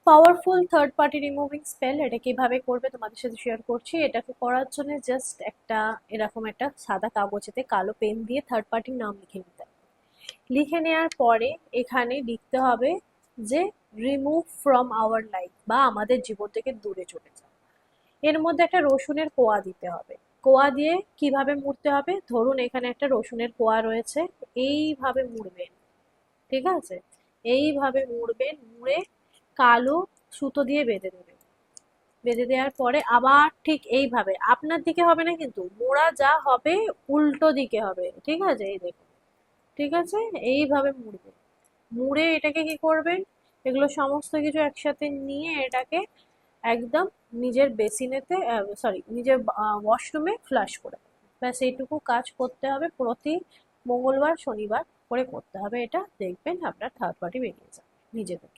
Powerful third party removing spell. এটা কিভাবে করবে তোমাদের সাথে শেয়ার করছি। এটাকে করার জন্য জাস্ট একটা এরকম একটা সাদা কাগজেতে কালো পেন দিয়ে থার্ড পার্টির নাম লিখে নিতে হবে। লিখে নেওয়ার পরে এখানে লিখতে হবে যে রিমুভ ফ্রম আওয়ার লাইফ, বা আমাদের জীবন থেকে দূরে চলে যাও। এর মধ্যে একটা রসুনের কোয়া দিতে হবে। কোয়া দিয়ে কিভাবে মুড়তে হবে, ধরুন এখানে একটা রসুনের কোয়া রয়েছে, এইভাবে মুড়বেন, ঠিক আছে? এইভাবে মুড়বেন, মুড়ে কালো সুতো দিয়ে বেঁধে দেবেন। বেঁধে দেওয়ার পরে আবার ঠিক এইভাবে, আপনার দিকে হবে না কিন্তু, মোড়া যা হবে উল্টো দিকে হবে, ঠিক আছে? এই দেখুন, ঠিক আছে? এইভাবে মুড়বেন। মুড়ে এটাকে কি করবেন, এগুলো সমস্ত কিছু একসাথে নিয়ে এটাকে একদম নিজের বেসিনেতে, সরি, নিজের ওয়াশরুমে ফ্লাশ করে দেবেন। ব্যাস এইটুকু কাজ করতে হবে, প্রতি মঙ্গলবার শনিবার করে করতে হবে। এটা দেখবেন আপনার থার্ড পার্টি বেরিয়ে যাবে নিজে থেকে।